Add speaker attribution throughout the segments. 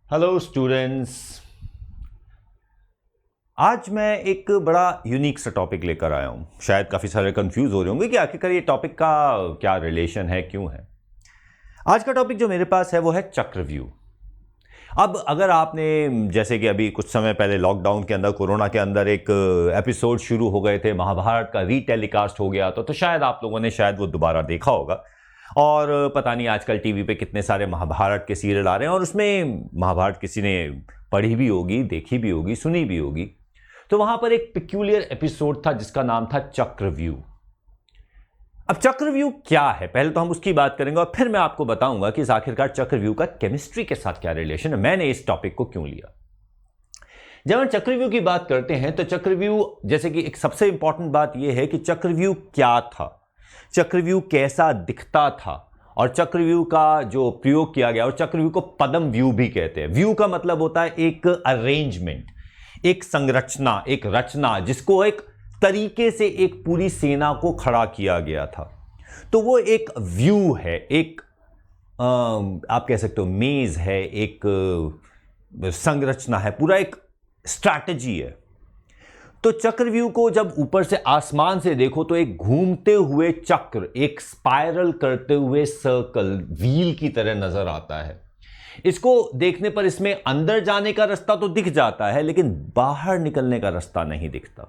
Speaker 1: Hello students. आज मैं एक बड़ा यूनिक सा टॉपिक लेकर आया हूं। शायद काफ़ी सारे कंफ्यूज हो रहे होंगे कि आखिरकार ये टॉपिक का क्या रिलेशन है, क्यों है। आज का टॉपिक जो मेरे पास है वो है चक्रव्यूह। अब अगर आपने जैसे कि अभी कुछ समय पहले लॉकडाउन के अंदर, कोरोना के अंदर एक एपिसोड शुरू हो गए थे, महाभारत का रीटेलीकास्ट हो गया तो शायद आप लोगों ने शायद वो दोबारा देखा होगा। और पता नहीं आजकल टीवी पे कितने सारे महाभारत के सीरियल आ रहे हैं और उसमें महाभारत किसी ने पढ़ी भी होगी, देखी भी होगी, सुनी भी होगी। तो वहां पर एक पिक्यूलियर एपिसोड था जिसका नाम था चक्रव्यूह। अब चक्रव्यूह क्या है, पहले तो हम उसकी बात करेंगे और फिर मैं आपको बताऊंगा कि इस आखिरकार चक्रव्यूह का केमिस्ट्री के साथ क्या रिलेशन है, मैंने इस टॉपिक को क्यों लिया। जब हम चक्रव्यूह की बात करते हैं तो चक्रव्यूह, जैसे कि एक सबसे इंपॉर्टेंट बात यह है कि चक्रव्यूह क्या था, चक्रव्यूह कैसा दिखता था और चक्रव्यूह का जो प्रयोग किया गया, और चक्रव्यूह को पद्म व्यू भी कहते हैं। व्यू का मतलब होता है एक अरेंजमेंट, एक संरचना, एक रचना, जिसको एक तरीके से एक पूरी सेना को खड़ा किया गया था। तो वो एक व्यू है, एक आप कह सकते हो मेज है, एक संरचना है, पूरा एक स्ट्रैटेजी है। तो चक्रव्यूह को जब ऊपर से आसमान से देखो तो एक घूमते हुए चक्र, एक स्पाइरल करते हुए सर्कल, व्हील की तरह नजर आता है। इसको देखने पर इसमें अंदर जाने का रास्ता तो दिख जाता है लेकिन बाहर निकलने का रास्ता नहीं दिखता।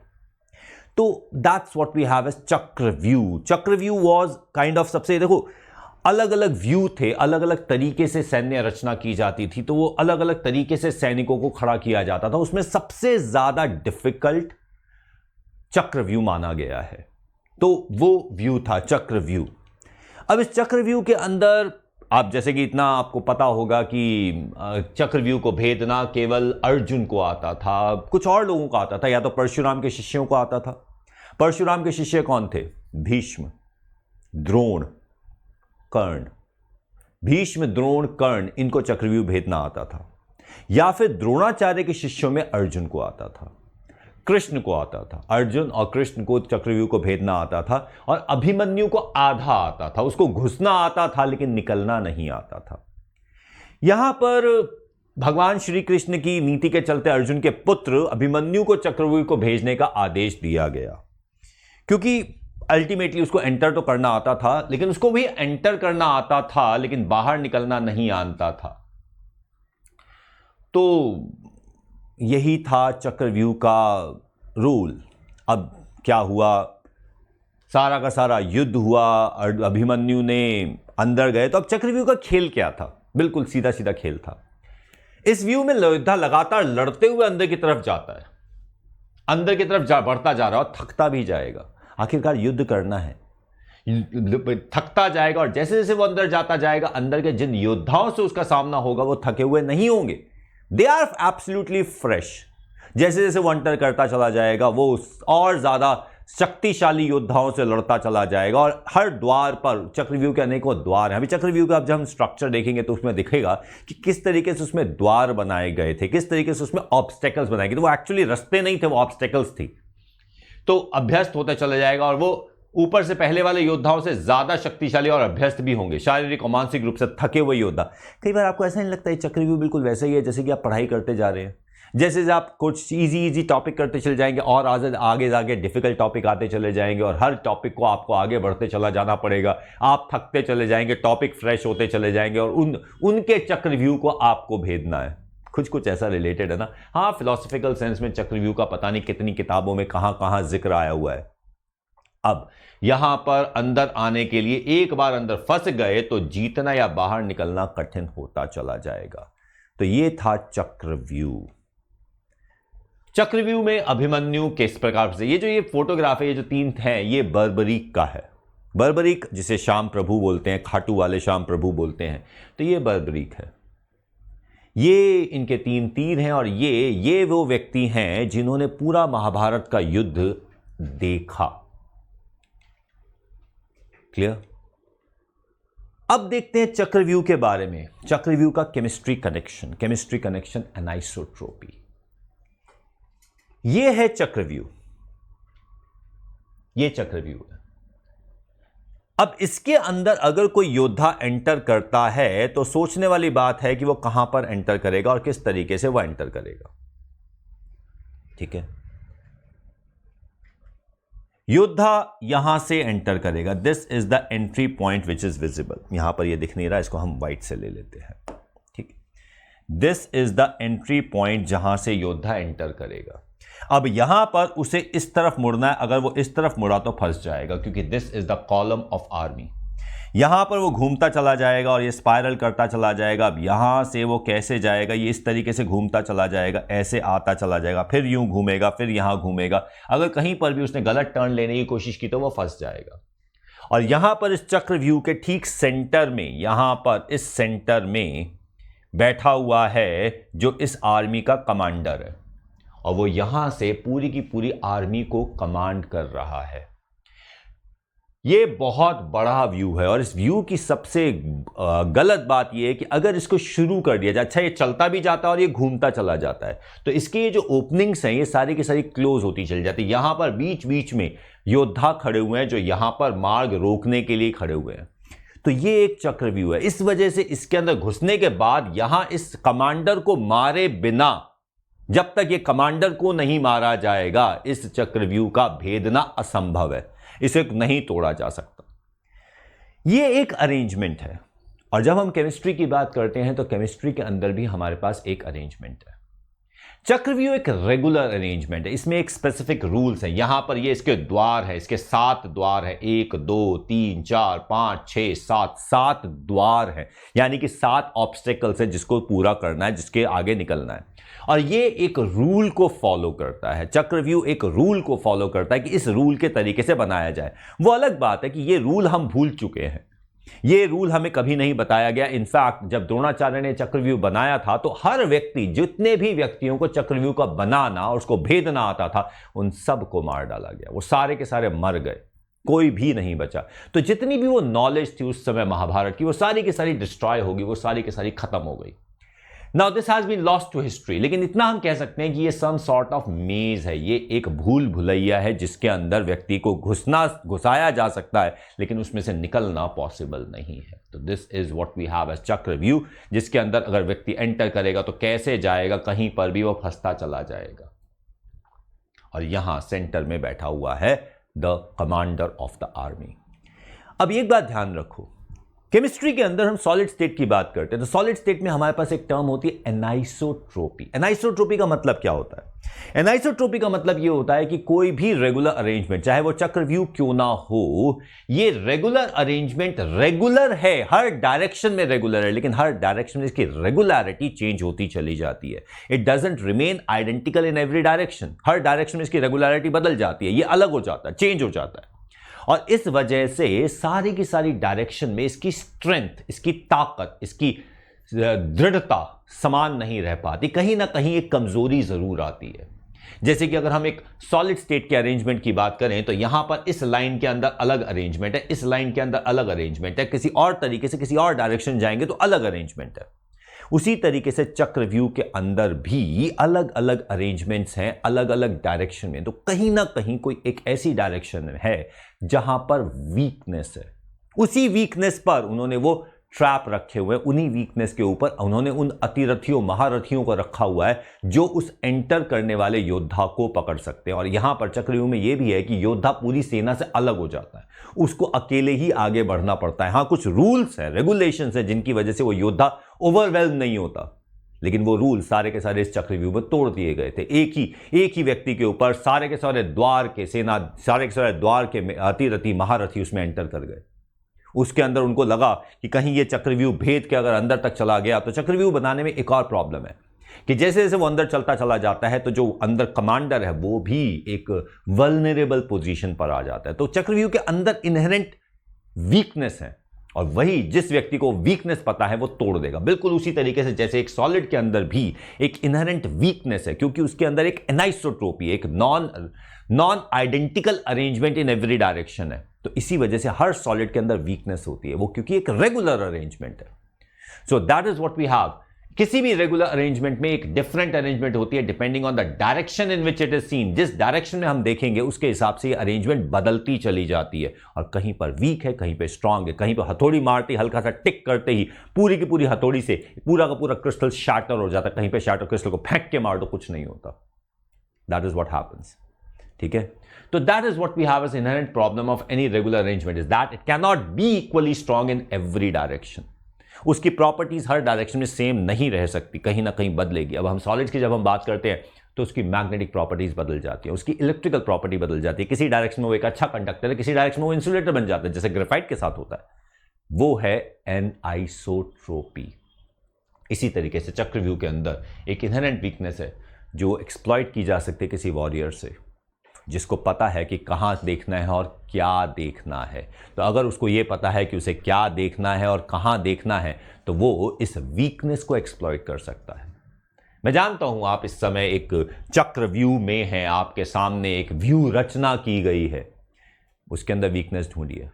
Speaker 1: तो that's what we have as चक्रव्यूह। चक्रव्यूह वाज काइंड ऑफ, सबसे देखो अलग अलग व्यू थे, अलग अलग तरीके से सैन्य रचना की जाती थी, तो वो अलग अलग तरीके से सैनिकों को खड़ा किया जाता था। उसमें सबसे ज्यादा डिफिकल्ट चक्रव्यूह माना गया है, तो वो व्यू था चक्रव्यूह। अब इस चक्रव्यूह के अंदर आप जैसे कि इतना आपको पता होगा कि चक्रव्यूह को भेदना केवल अर्जुन को आता था, कुछ और लोगों को आता था, या तो परशुराम के शिष्यों को आता था। परशुराम के शिष्य कौन थे? भीष्म, द्रोण, कर्ण। भीष्म, द्रोण, कर्ण, इनको चक्रव्यूह भेदना आता था। या फिर द्रोणाचार्य के शिष्यों में अर्जुन को आता था, कृष्ण को आता था। अर्जुन और कृष्ण को चक्रव्यूह को भेदना आता था। और अभिमन्यु को आधा आता था, उसको घुसना आता था लेकिन निकलना नहीं आता था। यहां पर भगवान श्री कृष्ण की नीति के चलते अर्जुन के पुत्र अभिमन्यु को चक्रव्यूह को भेजने का आदेश दिया गया, क्योंकि अल्टीमेटली उसको एंटर तो करना आता था, लेकिन उसको भी एंटर करना आता था लेकिन बाहर निकलना नहीं आता था। तो यही था चक्रव्यूह का रूल। अब क्या हुआ, सारा का सारा युद्ध हुआ, अभिमन्यु ने अंदर गए। तो अब चक्रव्यूह का खेल क्या था? बिल्कुल सीधा सीधा खेल था। इस व्यू में योद्धा लगातार लड़ते हुए अंदर की तरफ जाता है, अंदर की तरफ बढ़ता जा रहा है और थकता भी जाएगा। आखिरकार युद्ध करना है, थकता जाएगा और जैसे जैसे वो अंदर जाता जाएगा, अंदर के जिन योद्धाओं से उसका सामना होगा वो थके हुए नहीं होंगे, दे आर एब्सोल्युटली फ्रेश। जैसे जैसे वो अंतर करता चला जाएगा वो और ज्यादा शक्तिशाली योद्धाओं से लड़ता चला जाएगा। और हर द्वार पर, चक्रव्यूह के अनेकों द्वार हैं। अभी चक्रव्यूह का जब हम स्ट्रक्चर देखेंगे तो उसमें दिखेगा कि किस तरीके से उसमें द्वार बनाए गए थे, किस तरीके से उसमें ऑब्स्टेकल्स बनाए गए थे। वो एक्चुअली रास्ते नहीं थे, वो ऑब्स्टेकल्स थी। तो अभ्यस्त होता चला जाएगा और वो ऊपर से पहले वाले योद्धाओं से ज्यादा शक्तिशाली और अभ्यस्त भी होंगे, शारीरिक और मानसिक रूप से थके हुए योद्धा। कई बार आपको ऐसा नहीं लगता है चक्रव्यूह बिल्कुल वैसे ही है जैसे कि आप पढ़ाई करते जा रहे हैं, जैसे आप कुछ इजी टॉपिक करते चले जाएंगे और आगे आगे डिफिकल्ट टॉपिक आते चले जाएंगे और हर टॉपिक को आपको आगे बढ़ते चला जाना पड़ेगा। आप थकते चले जाएंगे, टॉपिक फ्रेश होते चले जाएंगे और उनके चक्रव्यूह को आपको भेदना है। कुछ ऐसा रिलेटेड है ना। हाँ, फिलोसॉफिकल सेंस में चक्रव्यूह का पता नहीं कितनी किताबों में कहां जिक्र आया हुआ है। अब यहां पर अंदर आने के लिए एक बार अंदर फंस गए तो जीतना या बाहर निकलना कठिन होता चला जाएगा। तो यह था चक्रव्यूह। चक्रव्यूह में अभिमन्यु किस प्रकार से, ये फोटोग्राफ है, ये जो तीन हैं, ये बर्बरीक का है। बर्बरीक जिसे श्याम प्रभु बोलते हैं, खाटू वाले श्याम प्रभु बोलते हैं, तो ये बर्बरीक है। ये इनके तीन तीर हैं और ये वो व्यक्ति हैं जिन्होंने पूरा महाभारत का युद्ध देखा। क्लियर? अब देखते हैं चक्रव्यूह के बारे में, चक्रव्यूह का केमिस्ट्री कनेक्शन, एनाइसोट्रोपी। ये है चक्रव्यूह, ये चक्रव्यूह है। अब इसके अंदर अगर कोई योद्धा एंटर करता है तो सोचने वाली बात है कि वो कहां पर एंटर करेगा और किस तरीके से वो एंटर करेगा। ठीक है, योद्धा यहां से एंटर करेगा। This is the entry point which is visible. यहां पर ये दिख नहीं रहा, इसको हम व्हाइट से ले लेते हैं। ठीक है, this is the entry point जहां से योद्धा एंटर करेगा। अब यहां पर उसे इस तरफ मुड़ना है, अगर वो इस तरफ मुड़ा तो फंस जाएगा, क्योंकि this is the column of army. यहां पर वो घूमता चला जाएगा और ये स्पाइरल करता चला जाएगा। अब यहां से वो कैसे जाएगा, ये इस तरीके से घूमता चला जाएगा, ऐसे आता चला जाएगा, फिर यूं घूमेगा, फिर यहां घूमेगा। अगर कहीं पर भी उसने गलत टर्न लेने की कोशिश की तो वो फंस जाएगा। और यहां पर इस चक्रव्यूह के ठीक सेंटर में, यहां पर इस सेंटर में बैठा हुआ है जो इस आर्मी का कमांडर है, और वो यहां से पूरी की पूरी आर्मी को कमांड कर रहा है। ये बहुत बड़ा व्यू है, और इस व्यू की सबसे गलत बात ये है कि अगर इसको शुरू कर दिया जाए, अच्छा ये चलता भी जाता है और ये घूमता चला जाता है, तो इसके ये जो ओपनिंग्स हैं ये सारी की सारी क्लोज होती चली जाती है। यहां पर बीच बीच में योद्धा खड़े हुए हैं जो यहां पर मार्ग रोकने के लिए खड़े हुए हैं। तो ये एक चक्रव्यूह है। इस वजह से इसके अंदर घुसने के बाद यहां इस कमांडर को मारे बिना, जब तक ये कमांडर को नहीं मारा जाएगा, इस चक्रव्यूह का भेदना असंभव है, इसे नहीं तोड़ा जा सकता। ये एक अरेंजमेंट है। और जब हम केमिस्ट्री की बात करते हैं तो केमिस्ट्री के अंदर भी हमारे पास एक अरेंजमेंट है। चक्रव्यूह एक रेगुलर अरेंजमेंट है, इसमें एक स्पेसिफिक रूल्स है। यहां पर ये इसके द्वार है, इसके 7 द्वार है, 1 2 3 4 5 6 7 द्वार है, यानी कि 7 ऑब्स्टेकल्स है जिसको पूरा करना है, जिसके आगे निकलना है। और ये एक रूल को फॉलो करता है। चक्रव्यूह एक रूल को फॉलो करता है कि इस रूल के तरीके से बनाया जाए। वो अलग बात है कि ये रूल हम भूल चुके हैं, ये रूल हमें कभी नहीं बताया गया। इनफैक्ट जब द्रोणाचार्य ने चक्रव्यूह बनाया था तो हर व्यक्ति, जितने भी व्यक्तियों को चक्रव्यूह का बनाना और उसको भेदना आता था, उन सब को मार डाला गया। वो सारे के सारे मर गए, कोई भी नहीं बचा। तो जितनी भी वो नॉलेज थी उस समय महाभारत की, वो सारी की सारी डिस्ट्रॉय होगी, वो सारी की सारी खत्म हो गई। Now this has been lost to history. लेकिन इतना हम कह सकते हैं कि ये सम सॉर्ट ऑफ मेज है, ये एक भूल भुलैया है जिसके अंदर व्यक्ति को घुसाया जा सकता है, लेकिन उसमें से निकलना पॉसिबल नहीं है। तो this is what we have as चक्रव्यूह, जिसके अंदर अगर व्यक्ति एंटर करेगा तो कैसे जाएगा, कहीं पर भी वो फंसता चला जाएगा। और यहां सेंटर में बैठा हुआ है the commander of the army. अब एक बात ध्यान रखो, केमिस्ट्री के अंदर हम सॉलिड स्टेट की बात करते हैं तो सॉलिड स्टेट में हमारे पास एक टर्म होती है एनाइसोट्रोपी। एनाइसोट्रोपी का मतलब क्या होता है? एनाइसोट्रोपी का मतलब यह होता है कि कोई भी रेगुलर अरेंजमेंट, चाहे वो चक्रव्यूह क्यों ना हो, ये रेगुलर अरेंजमेंट रेगुलर है, हर डायरेक्शन में रेगुलर है, लेकिन हर डायरेक्शन में इसकी रेगुलरिटी चेंज होती चली जाती है। It doesn't remain identical in every direction. Her direction में इसकी रेगुलरिटी बदल जाती है, ये अलग हो जाता है, चेंज हो जाता है। और इस वजह से सारी की सारी डायरेक्शन में इसकी स्ट्रेंथ, इसकी ताकत, इसकी दृढ़ता समान नहीं रह पाती। कहीं ना कहीं एक कमजोरी जरूर आती है। जैसे कि अगर हम एक सॉलिड स्टेट के अरेंजमेंट की बात करें तो यहां पर इस लाइन के अंदर अलग अरेंजमेंट है, इस लाइन के अंदर अलग अरेंजमेंट है, किसी और तरीके से किसी और डायरेक्शन जाएंगे तो अलग अरेंजमेंट है। उसी तरीके से चक्रव्यूह के अंदर भी अलग अलग अरेंजमेंट्स हैं, अलग अलग डायरेक्शन में। तो कहीं ना कहीं कोई एक ऐसी डायरेक्शन है जहां पर वीकनेस है, उसी वीकनेस पर उन्होंने वो ट्रैप रखे हुए हैं, उन्हीं वीकनेस के ऊपर उन्होंने उन अतिरथियों, महारथियों को रखा हुआ है जो उस एंटर करने वाले योद्धा को पकड़ सकते हैं। और यहां पर चक्रव्यूह में यह भी है कि योद्धा पूरी सेना से अलग हो जाता है, उसको अकेले ही आगे बढ़ना पड़ता है। हां, कुछ रूल्स हैं, रेगुलेशंस हैं जिनकी वजह से वो योद्धा ओवरवेल्म नहीं होता, लेकिन वो रूल सारे के सारे इस चक्रव्यूह में तोड़ दिए गए थे। एक ही व्यक्ति के ऊपर सारे के सारे द्वार के सेना, सारे के सारे द्वार के अतिरथी, महारथी उसमें एंटर कर गए। उसके अंदर उनको लगा कि कहीं ये चक्रव्यूह भेद के अगर अंदर तक चला गया तो चक्रव्यूह बनाने में एक और प्रॉब्लम है कि जैसे जैसे वो अंदर चलता चला जाता है तो जो अंदर कमांडर है वो भी एक वल्नरेबल पोजीशन पर आ जाता है। तो चक्रव्यूह के अंदर इनहेरेंट वीकनेस है, और वही जिस व्यक्ति को वीकनेस पता है वो तोड़ देगा। बिल्कुल उसी तरीके से जैसे एक सॉलिड के अंदर भी एक इनहेरेंट वीकनेस है, क्योंकि उसके अंदर एक एनाइसोट्रोपी, एक नॉन आइडेंटिकल अरेंजमेंट इन एवरी डायरेक्शन है। तो इसी वजह से हर सॉलिड के अंदर वीकनेस होती है, वो क्योंकि एक रेगुलर अरेंजमेंट है। So that is what we have. किसी भी रेगुलर अरेंजमेंट में एक डिफरेंट अरेंजमेंट होती है depending on the direction in which it is seen. जिस डायरेक्शन में हम देखेंगे उसके हिसाब से ये अरेंजमेंट बदलती चली जाती है, और कहीं पर वीक है, कहीं पर स्ट्रांग है, कहीं पर हथौड़ी मारते हल्का सा टिक करते ही पूरी की पूरी हथौड़ी से पूरा का पूरा क्रिस्टल शैटर हो जाता है, कहीं पर शैटर क्रिस्टल को फेंक के मार दो कुछ नहीं होता। That is what happens. ठीक है, तो that is what we have as inherent problem of any regular arrangement is that it can not be equally strong in every direction. उसकी प्रॉपर्टीज हर डायरेक्शन में सेम नहीं रह सकती, कहीं ना कहीं बदलेगी। अब हम सॉलिड्स की जब हम बात करते हैं तो उसकी मैग्नेटिक प्रॉपर्टीज बदल जाती है, उसकी इलेक्ट्रिकल प्रॉपर्टी बदल जाती है। किसी डायरेक्शन में वो एक अच्छा कंडक्टर है, किसी डायरेक्शन में वो इंसुलेटर बन जाता है, जैसे ग्रेफाइट के साथ होता है। वो है एनआइसोट्रोपी। इसी तरीके से चक्रव्यूह के अंदर एक इनहेरेंट वीकनेस है जो एक्सप्लॉइट की जा सकती है किसी वॉरियर से, जिसको पता है कि कहाँ देखना है और क्या देखना है। तो अगर उसको ये पता है कि उसे क्या देखना है और कहाँ देखना है, तो वो इस वीकनेस को एक्सप्लॉइट कर सकता है। मैं जानता हूं आप इस समय एक चक्रव्यूह में हैं, आपके सामने एक व्यू रचना की गई है, उसके अंदर वीकनेस ढूंढिए।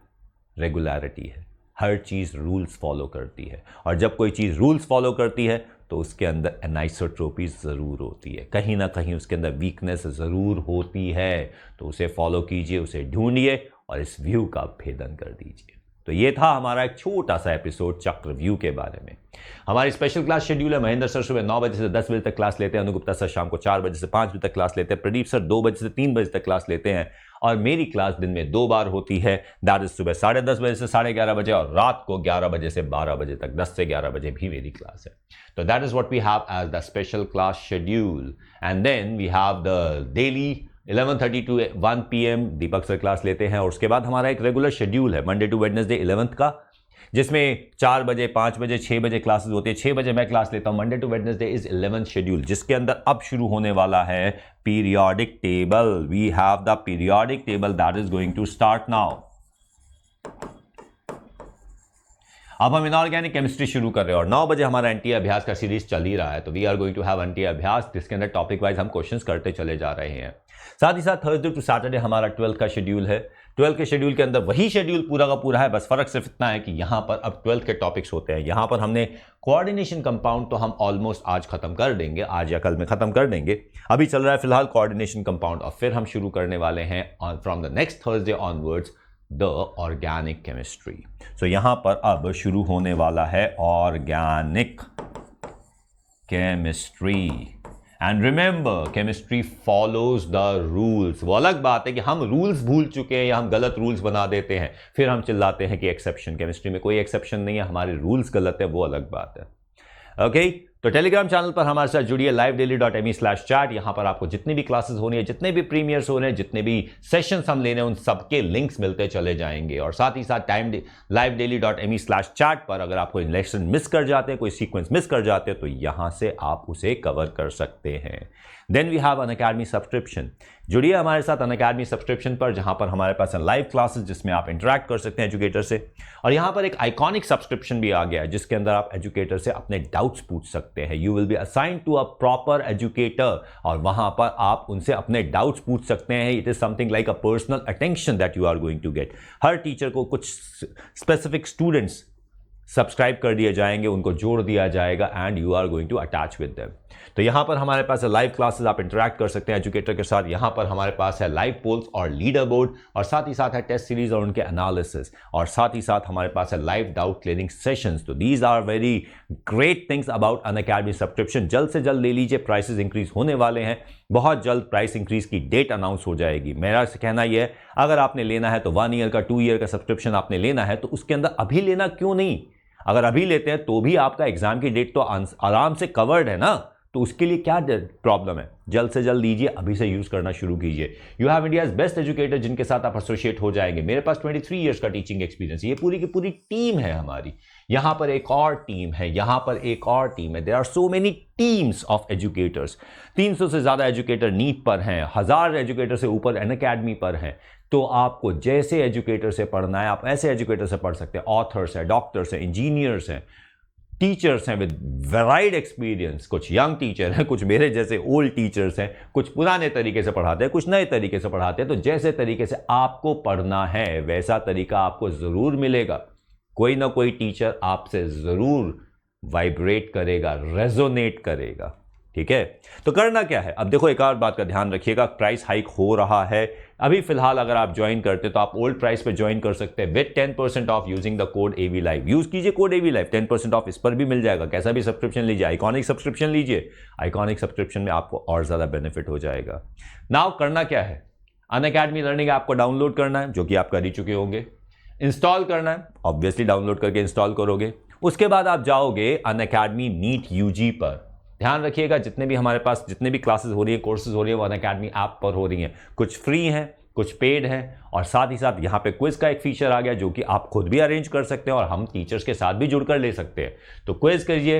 Speaker 1: रेगुलरिटी है, हर चीज रूल्स फॉलो करती है, और जब कोई चीज रूल्स फॉलो करती है तो उसके अंदर एनाइसोट्रोपी जरूर होती है, कहीं ना कहीं उसके अंदर वीकनेस जरूर होती है। तो उसे फॉलो कीजिए, उसे ढूंढिए और इस व्यू का भेदन कर दीजिए। तो ये था हमारा एक छोटा सा एपिसोड चक्रव्यूह के बारे में। हमारी स्पेशल क्लास शेड्यूल है। महेंद्र सर सुबह 9 बजे से 10 बजे तक क्लास लेते हैं, अनुगुप्ता सर शाम को 4 बजे से 5 बजे तक क्लास लेते हैं, प्रदीप सर 2 बजे से 3 बजे तक क्लास लेते हैं, और मेरी क्लास दिन में 2 बार होती है। दैट इज सुबह 10:30 बजे से 11:30 बजे, और रात को 11 बजे से 12 बजे तक, 10 से 11 बजे भी मेरी क्लास है। तो that is what we have as the special class schedule. And then we have the daily 11:30 to 1 PM Deepak sir class लेते हैं, और उसके बाद हमारा एक रेगुलर शेड्यूल है मंडे टू वेडनेसडे 11th का, जिसमें 4 बजे, 5 बजे, 6 बजे क्लासेस होती है। 6 बजे मैं क्लास लेता हूं। Monday to Wednesday is 11th schedule, जिसके अंदर अब शुरू होने वाला है periodic table. We have the periodic table that is going to start now. अब हम इनऑर्गेनिक केमिस्ट्री शुरू कर रहे हैं, और 9 बजे हमारा एनटीए अभ्यास का सीरीज चल ही रहा है। तो we are going to have NTA Abhyas, जिसके अंदर टॉपिक वाइज हम क्वेश्चंस करते चले जा रहे हैं। साथ ही साथ थर्सडे टू सैटरडे हमारा 12th का शेड्यूल है। 12th के शेड्यूल के अंदर वही शेड्यूल पूरा का पूरा है, बस फर्क सिर्फ इतना है कि यहां पर अब 12th के टॉपिक्स होते हैं। यहां पर हमने कोऑर्डिनेशन कंपाउंड तो हम ऑलमोस्ट आज खत्म कर देंगे, आज या कल में खत्म कर देंगे। अभी चल रहा है फिलहाल कोऑर्डिनेशन कंपाउंड, और फिर हम शुरू करने वाले हैं from the next Thursday onwards the organic chemistry. So यहां पर अब शुरू होने वाला है organic chemistry. And remember, chemistry follows the rules. वो अलग बात है कि हम रूल्स भूल चुके हैं या हम गलत रूल्स बना देते हैं, फिर हम चिल्लाते हैं कि एक्सेप्शन। केमिस्ट्री में कोई एक्सेप्शन नहीं है, हमारे रूल्स गलत है, वो अलग बात है। ओके, तो टेलीग्राम चैनल पर हमारे साथ जुड़िए, livedaily.me/chat। यहां पर आपको जितनी भी क्लासेस हो रही है, जितने भी प्रीमियर्स हो रहे हैं, जितने भी सेशंस हम ले रहे हैं, उन सबके लिंक्स मिलते चले जाएंगे। और साथ ही साथ livedaily.me/chat पर अगर आप कोई लेसन मिस कर जाते हैं, कोई सीक्वेंस मिस कर जाते हैं, तो यहां से आप उसे कवर कर सकते हैं। Then we have Unacademy subscription. जुड़िए हमारे साथ अनअकैडमी सब्सक्रिप्शन पर, जहां पर हमारे पास लाइव क्लासेस जिसमें आप इंटरेक्ट कर सकते हैं एजुकेटर से। और यहां पर एक आइकॉनिक सब्सक्रिप्शन भी आ गया है, जिसके अंदर आप एजुकेटर से अपने डाउट्स पूछ सकते हैं। You will be assigned to a proper educator, और वहां पर आप उनसे अपने डाउट्स पूछ सकते हैं। It is something like a personal attention that you are going to get. हर टीचर को कुछ स्पेसिफिक स्टूडेंट्स सब्सक्राइब कर दिए जाएंगे, उनको जोड़ दिया जाएगा, and you are going to attach with them. तो यहां पर हमारे पास है लाइव क्लासेस, आप इंटरेक्ट कर सकते हैं एजुकेटर के साथ। यहां पर हमारे पास है लाइव पोल्स और लीडर बोर्ड, और साथ ही साथ है टेस्ट सीरीज और उनके एनालिसिस, और साथ ही साथ हमारे पास है लाइव डाउट क्लियरिंग सेशंस। तो these are very great things about Unacademy subscription. जल्द से जल्द ले लीजिए, प्राइसेस इंक्रीज होने वाले हैं। बहुत जल्द प्राइस इंक्रीज की डेट अनाउंस हो जाएगी। मेरा कहना यह है, अगर आपने लेना है तो 1 ईयर का, 2 ईयर का सब्सक्रिप्शन आपने लेना है, तो उसके अंदर अभी लेना क्यों नहीं? अगर अभी लेते हैं तो भी आपका एग्जाम की डेट तो आराम से कवर्ड है ना, तो उसके लिए क्या प्रॉब्लम है? जल्द से जल्द लीजिए, अभी से यूज करना शुरू कीजिए। You have India's best educator, जिनके साथ आप एसोसिएट हो जाएंगे। मेरे पास 23 इयर्स का टीचिंग एक्सपीरियंस, ये पूरी की पूरी टीम है हमारी। यहां पर एक और टीम है, यहां पर एक और टीम है। There are so many teams of educators. 300 से ज्यादा एजुकेटर नीट पर हैं, 1000 एजुकेटर से ऊपर अनअकैडमी पर हैं। तो आपको जैसे एजुकेटर से पढ़ना है, आप ऐसे एजुकेटर से पढ़ सकते हैं। ऑथर्स हैं, डॉक्टर्स हैं, इंजीनियर्स हैं, टीचर्स हैं विद वेराइड एक्सपीरियंस। कुछ यंग टीचर हैं, कुछ मेरे जैसे ओल्ड टीचर्स हैं, कुछ पुराने तरीके से पढ़ाते हैं, कुछ नए तरीके से पढ़ाते हैं। तो जैसे तरीके से आपको पढ़ना है, वैसा तरीका आपको जरूर मिलेगा। कोई ना कोई टीचर आपसे जरूर वाइब्रेट करेगा, रेजोनेट करेगा। ठीक है, तो करना क्या है, अब देखो एक और बात का ध्यान रखिएगा, प्राइस हाइक हो रहा है अभी फिलहाल। अगर आप ज्वाइन करते तो आप ओल्ड प्राइस पे ज्वाइन कर सकते हैं with 10% of using the code AV Live। Use कीजिए कोड AV Live, 10% ऑफ इस पर भी मिल जाएगा। कैसा भी सब्सक्रिप्शन लीजिए, आइकॉनिक सब्सक्रिप्शन लीजिए, आइकॉनिक सब्सक्रिप्शन में आपको और ज्यादा बेनिफिट हो जाएगा। नाउ करना क्या है, अनअकैडमी लर्निंग ऐप को डाउनलोड करना है, जो कि आप कर ही चुके होंगे। इंस्टॉल करना है, ऑब्वियसली डाउनलोड करके इंस्टॉल करोगे। उसके बाद आप जाओगे अनअकैडमी नीट UG पर। ध्यान रखिएगा, जितने भी हमारे पास जितने भी क्लासेस हो रही है, कोर्सेज हो रही है, वो अनअकैडमी ऐप पर हो रही हैं। कुछ फ्री हैं, कुछ पेड हैं, और साथ ही साथ यहाँ पे क्विज का एक फीचर आ गया जो कि आप खुद भी अरेंज कर सकते हैं और हम टीचर्स के साथ भी जुड़कर ले सकते हैं। तो क्विज करिए,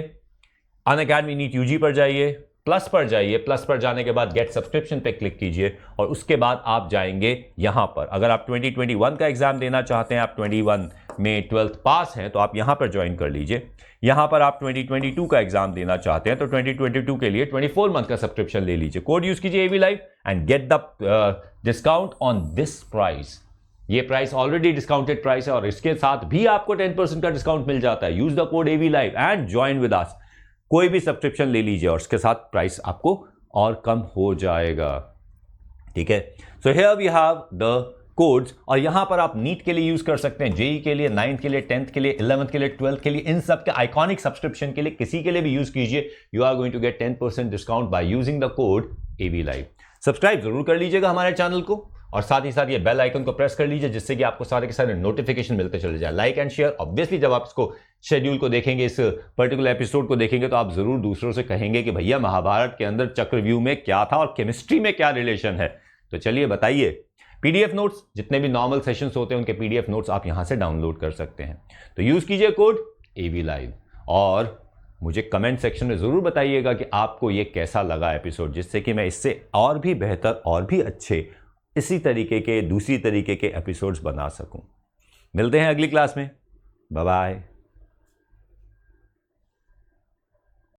Speaker 1: अनअकैडमी नीट UG पर जाइए, प्लस पर जाइए, प्लस पर जाने के बाद गेट सब्सक्रिप्शन पे क्लिक कीजिए और उसके बाद आप जाएंगे यहां पर। अगर आप 2021 का एग्जाम देना चाहते हैं, आप 21 में 12th पास हैं, तो आप यहां पर ज्वाइन कर लीजिए। यहां पर आप 2022 का एग्जाम देना चाहते हैं तो 2022 के लिए 24 मंथ का सब्सक्रिप्शन ले लीजिए। कोड यूज कीजिए AV Live and get the discount on this price. ये प्राइस ऑलरेडी डिस्काउंटेड प्राइस है और इसके साथ भी आपको 10% का डिस्काउंट मिल जाता है। Use the code AV Live and join with us. कोई भी सब्सक्रिप्शन ले लीजिए और उसके साथ प्राइस आपको और कम हो जाएगा। ठीक है, so here we have the codes, और यहां पर आप नीट के लिए यूज कर सकते हैं, जेई के लिए, 9th के लिए, 10th के लिए, 11th के लिए, 12th के लिए, इन सब के आइकॉनिक सब्सक्रिप्शन के लिए किसी के लिए भी यूज कीजिए। You are going to get 10% discount by using the code AV Live। Subscribe जरूर कर लीजिएगा हमारे चैनल को और साथ ही साथ ये बेल आइकन को प्रेस कर लीजिए जिससे कि आपको सारे के सारे नोटिफिकेशन मिलते चले जाए। लाइक एंड शेयर, ऑब्वियसली जब आप इसको शेड्यूल को देखेंगे, इस पर्टिकुलर एपिसोड को देखेंगे, तो आप जरूर दूसरों से कहेंगे कि भैया महाभारत के अंदर चक्रव्यूह में क्या था और केमिस्ट्री में क्या रिलेशन है। तो चलिए बताइए। PDF नोट्स, जितने भी नॉर्मल सेशंस होते हैं उनके PDF नोट्स आप यहां से डाउनलोड कर सकते हैं। तो यूज कीजिए कोड AV Live और मुझे कमेंट सेक्शन में जरूर बताइएगा कि आपको ये कैसा लगा एपिसोड, जिससे कि मैं इससे और भी बेहतर और भी अच्छे इसी तरीके के दूसरी तरीके के एपिसोड्स बना सकूं। मिलते हैं अगली क्लास में। Bye bye.